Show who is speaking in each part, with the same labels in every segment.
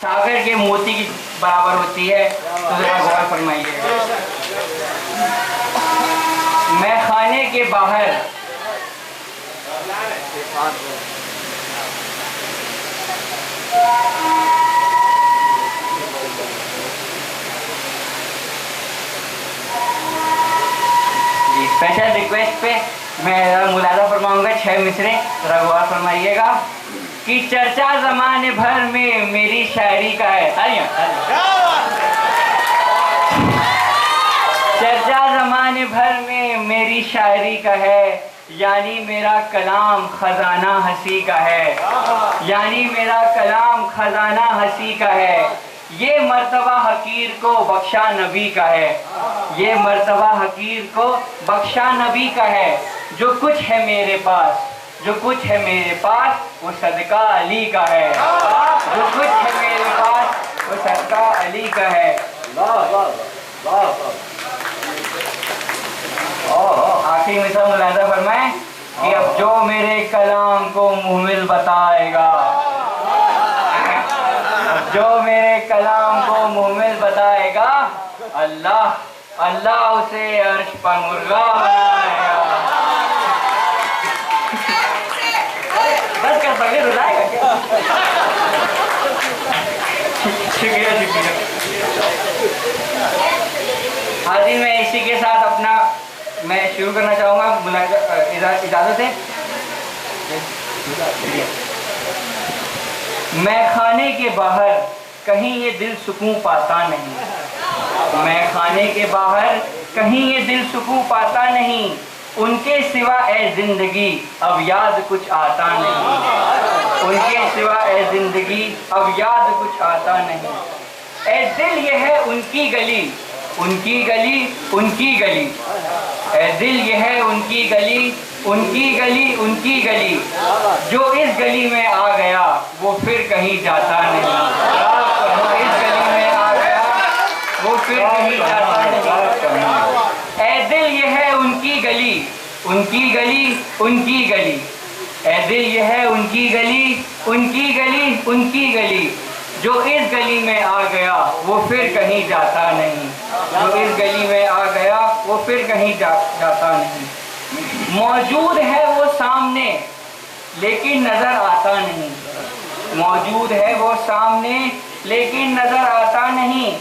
Speaker 1: सागर के मोती की बराबर होती है, तो जरा गौर फरमाइए। मैं खाने के बाहर जी स्पेशल रिक्वेस्ट पे मैं मुलाजा फरमाऊंगा 6 मिसरे, जरा गौर फरमाइएगा कि चर्चा जमाने भर में मेरी शायरी का है। चर्चा जमाने भर में मेरी शायरी का है, यानी मेरा कलाम खजाना हंसी का है, यानी मेरा कलाम खजाना हंसी का है। ये मर्तबा हकीर को बख्शा नबी का है, ये मर्तबा हकीर को बख्शा नबी का है। जो कुछ है मेरे पास, जो कुछ है मेरे पास वो सदका अली का है, जो कुछ है मेरे पास वो सदका अली का है। आखिरी में सब मुलाजा फरमाए कि अब जो मेरे कलाम को मुहमिल बताएगा, अब जो मेरे कलाम को मुहमिल बताएगा, अल्लाह अल्लाह उसे अर्श पर मुर्गा बनाएगा। बस कर बगैर रुलाएगा क्या? शुक्रिया शुक्रिया। हाजिर मैं इसी के साथ अपना मैं शुरू करना चाहूँगा इजाज़त है। मैं खाने के बाहर कहीं ये दिल सुकून पाता नहीं, मैं खाने के बाहर कहीं ये दिल सुकून पाता नहीं। उनके सिवा ए जिंदगी अब याद कुछ आता नहीं, उनके सिवा ए जिंदगी अब याद कुछ आता नहीं। ए दिल ये है उनकी गली, उनकी गली, उनकी गली। ए दिल ये है उनकी गली, उनकी गली, उनकी गली। जो इस गली में आ गया वो फिर कहीं जाता नहीं, जो इस गली में आ गया वो फिर कहीं जाता नहीं। ए दिल ये है उनकी गली, उनकी गली, उनकी गली। ए दिल ये है उनकी गली, उनकी गली, उनकी गली। जो इस गली में आ गया वो फिर कहीं जाता नहीं, जो इस गली में आ गया वो फिर कहीं जाता नहीं। मौजूद है वो सामने लेकिन नजर आता नहीं, मौजूद है वो सामने लेकिन नजर आता नहीं।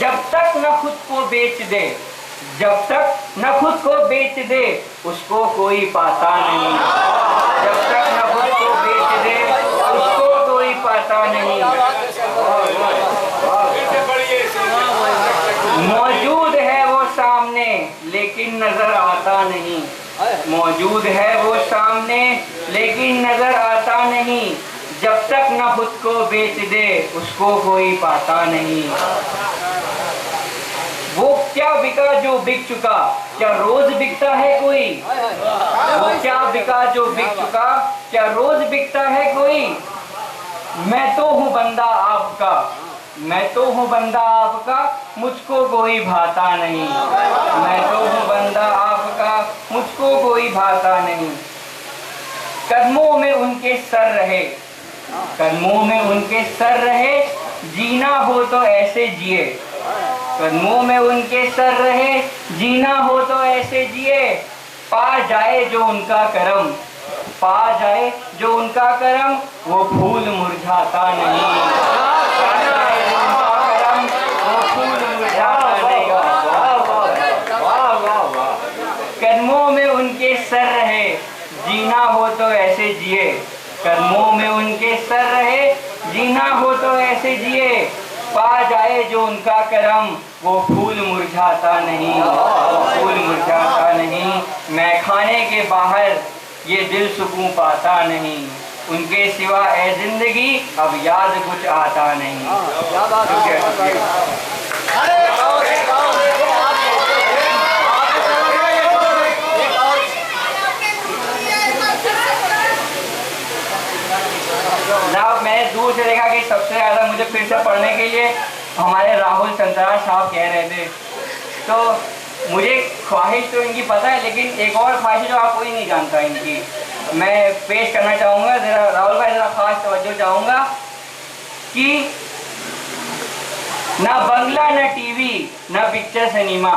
Speaker 1: जब तक न खुद को बेच दे, जब तक न खुद को बेच दे उसको कोई पाता नहीं, जब तक न खुद को बेच दे उसको कोई पाता नहीं। मौजूद है वो सामने लेकिन नजर आता नहीं, मौजूद है वो सामने लेकिन नजर आता नहीं। जब तक न खुद को बेच दे उसको कोई पाता नहीं। वो क्या बिका जो बिक चुका, क्या रोज बिकता है कोई? वो क्या बिका जो बिक चुका, क्या रोज बिकता है कोई? मैं तो हूँ बंदा आपका, मैं तो हूँ बंदा आपका, मुझको कोई भाता नहीं, मैं तो हूँ बंदा आपका, मुझको कोई भाता नहीं। कदमों में उनके सर रहे, कदमों में उनके सर रहे, जीना हो तो ऐसे जिए, कदमों में उनके सर रहे, जीना हो तो ऐसे जिए। पा जाए जो उनका करम, पा जाए जो उनका करम, वो फूल मुरझाता नहीं, पा जाए जो उनका करम, वो फूल मुरझाता नहीं। कदमों में उनके सर रहे, जीना हो तो ऐसे जिए, कदमों में उनके सर रहे, जीना हो तो ऐसे जिए। पा जाए जो उनका करम, वो फूल मुरझाता नहीं, वो फूल मुरझाता नहीं। मैं खाने के बाहर ये दिल सुकून पाता नहीं, उनके सिवा ए जिंदगी अब याद कुछ आता नहीं। जनाब मैंने दूर से देखा कि सबसे ज़्यादा मुझे फिर से पढ़ने के लिए हमारे राहुल चंद्रा साहब कह रहे थे, तो मुझे ख्वाहिश तो इनकी पता है, लेकिन एक और ख्वाहिश जो आप कोई नहीं जानता इनकी, मैं पेश करना चाहूँगा। ज़रा राहुल भाई ज़रा खास तवज्जो चाहूँगा कि ना बंगला न टीवी न पिक्चर सिनेमा,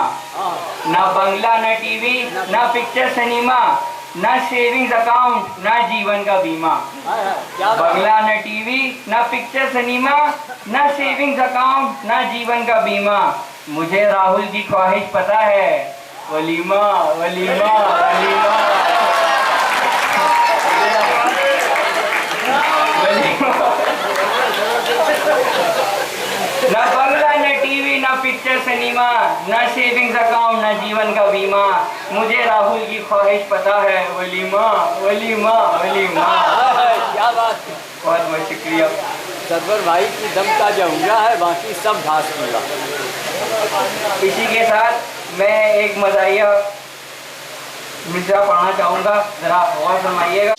Speaker 1: ना बंगला न टीवी न पिक्चर सिनेमा, न सेविंग्स अकाउंट न जीवन का बीमा। बंगला न टीवी न पिक्चर सिनेमा, न सेविंग्स अकाउंट न जीवन का बीमा। मुझे राहुल की ख्वाहिश पता है, वलीमा वलीमा वलीमा न बंगला न टीवी न पिक्चर सिनेमा, न सेविंग्स अकाउंट न जीवन का बीमा। मुझे राहुल की ख्वाहिश पता है, वलीमा वलीमा वलीमा।
Speaker 2: क्या बात है,
Speaker 1: बहुत बहुत शुक्रिया।
Speaker 2: सरवर भाई की दम का जमुना है, बाकी सब घास पूरा।
Speaker 1: इसी के साथ मैं एक मज़ाहिया मिसरा पढ़ना चाहूँगा, ज़रा गौर फरमाइएगा।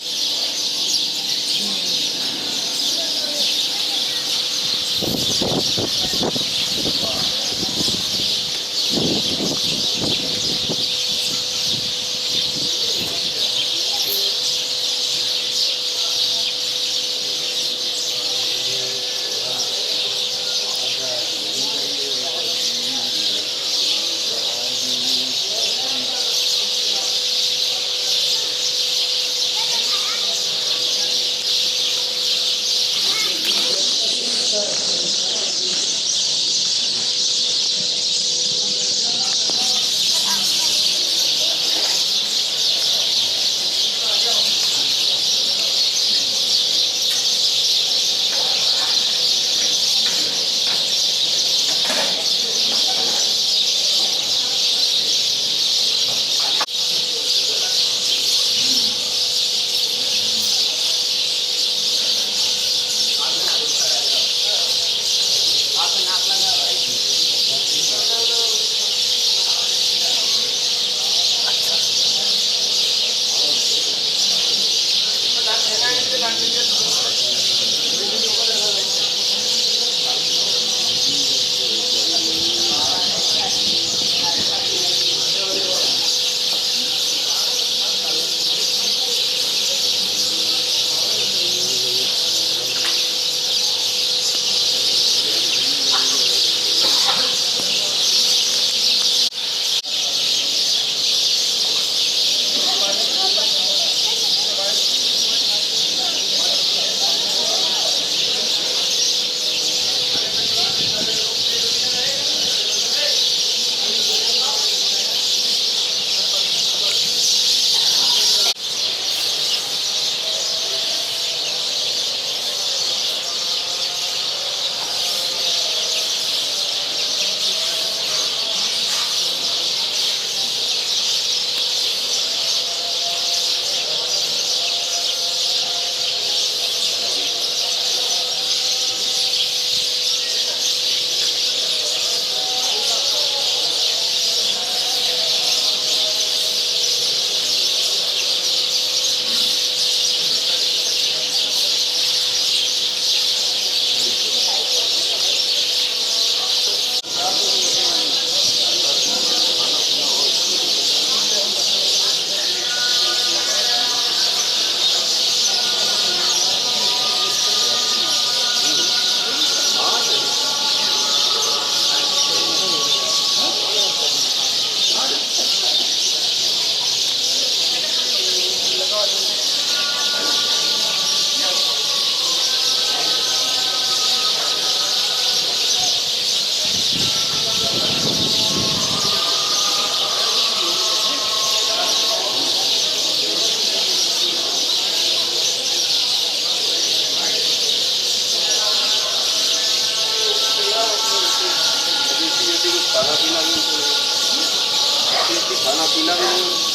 Speaker 3: खाना पीना भी नहीं।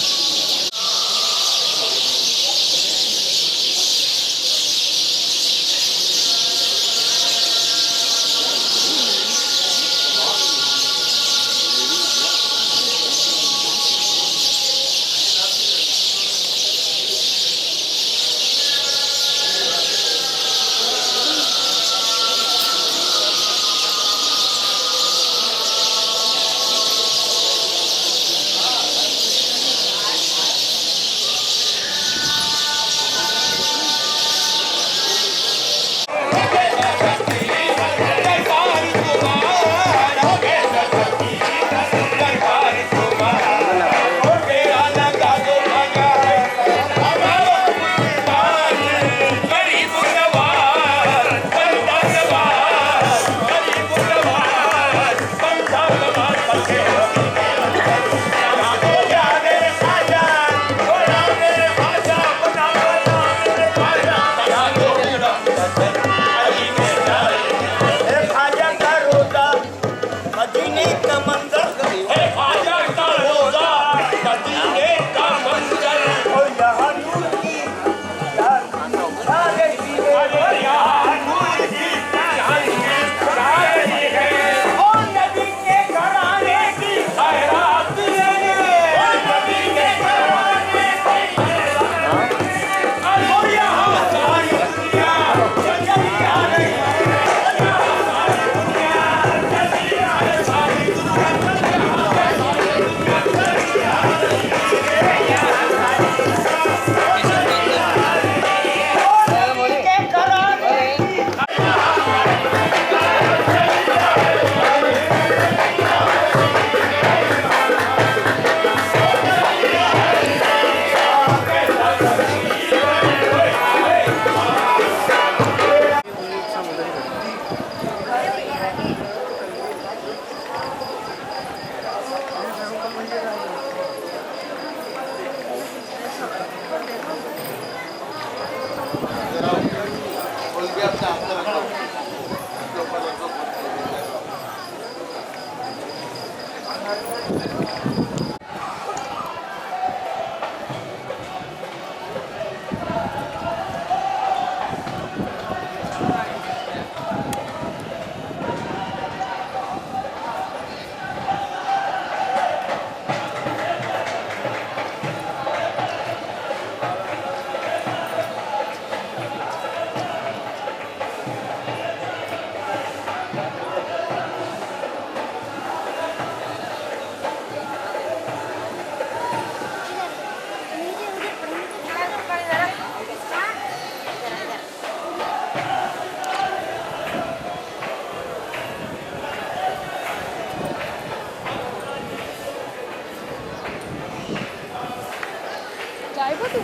Speaker 4: जाएगा तू?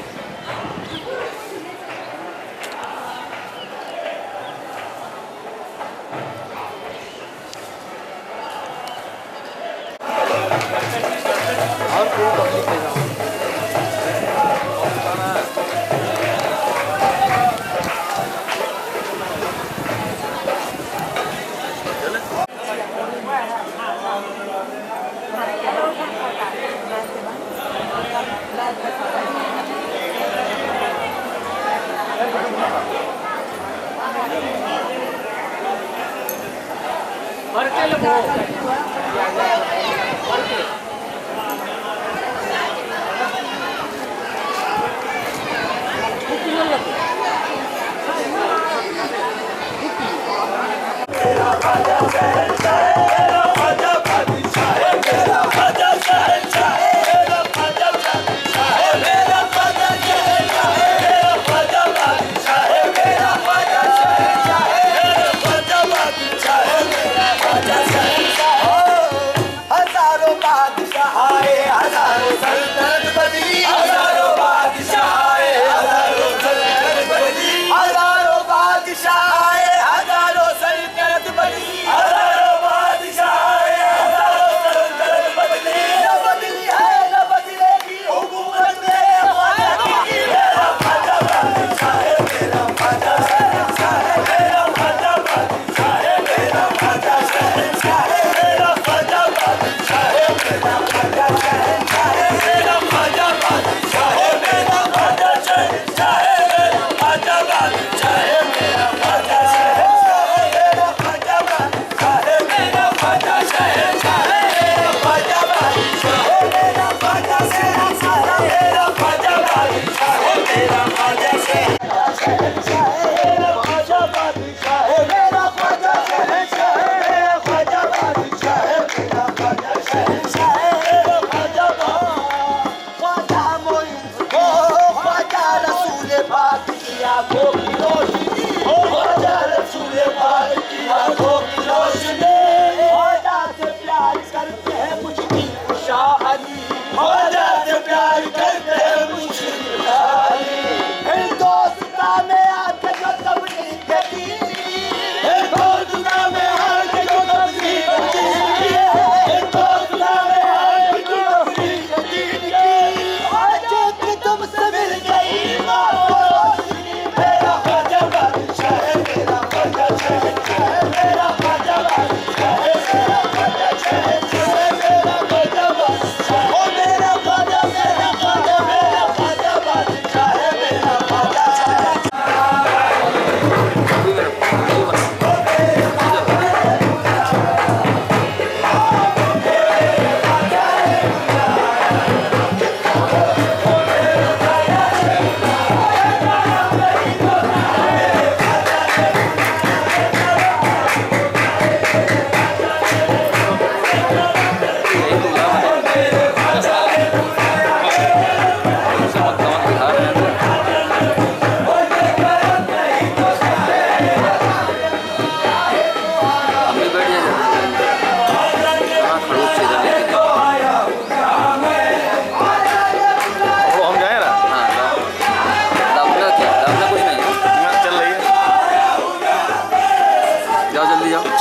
Speaker 2: और कोई पब्लिक ले जाओ मरते लो
Speaker 5: हजारों बादशाह आए, हजारों सल्तनत बदली, हजारों बादशाह आए, हजारों सल्तनत बदली, हजारों बादशाह आए, हजारों सल्तनत बदली, हजारों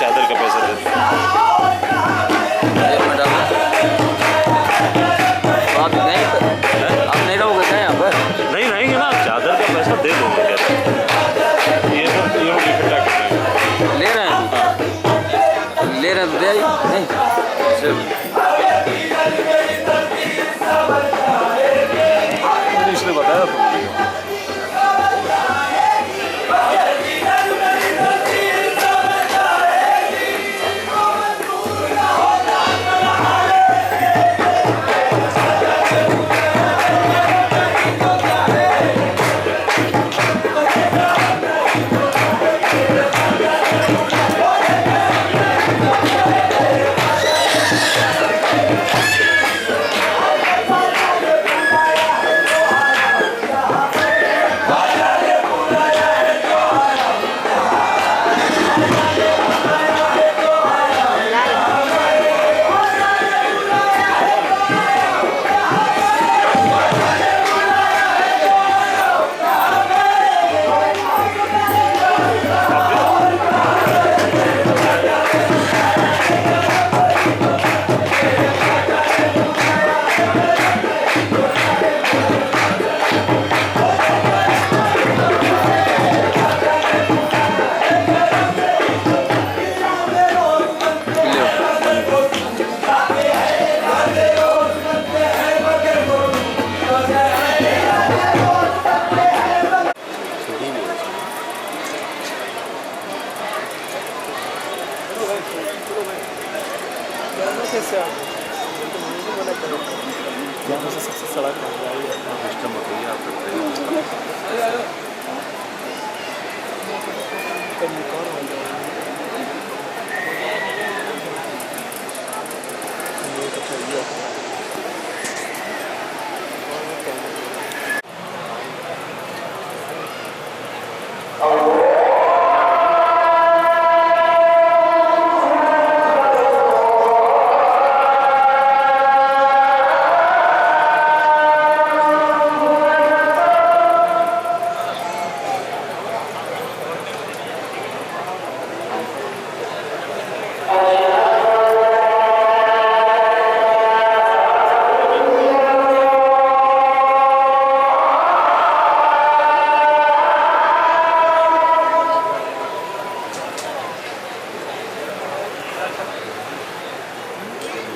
Speaker 3: चादर का पैसा दे दो।
Speaker 2: आप नहीं रहोगे क्या यहाँ पर?
Speaker 3: नहीं रहेंगे ना, चादर का पैसा दे दो मैं कहता हूँ। ये सब ये लोग इकट्ठा कर रहे हैं।
Speaker 2: ले रहे हैं, ले रहे हैं तो दे आइए। नहीं
Speaker 3: इसने बताया था।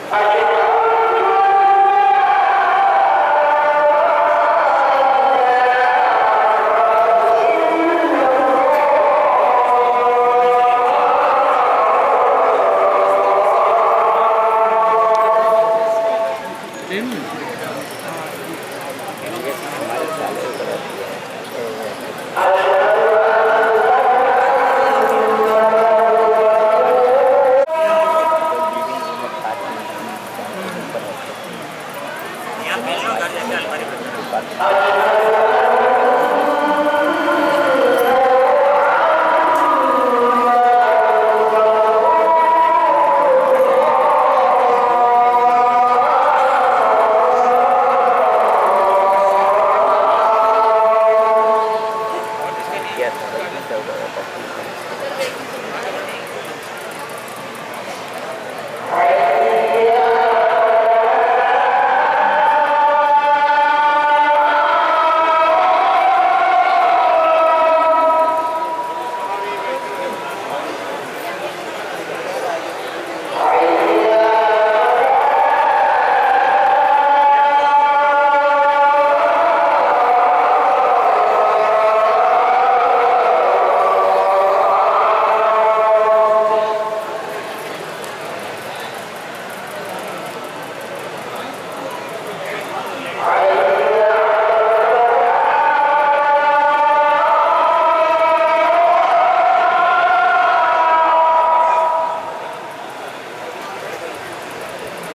Speaker 1: I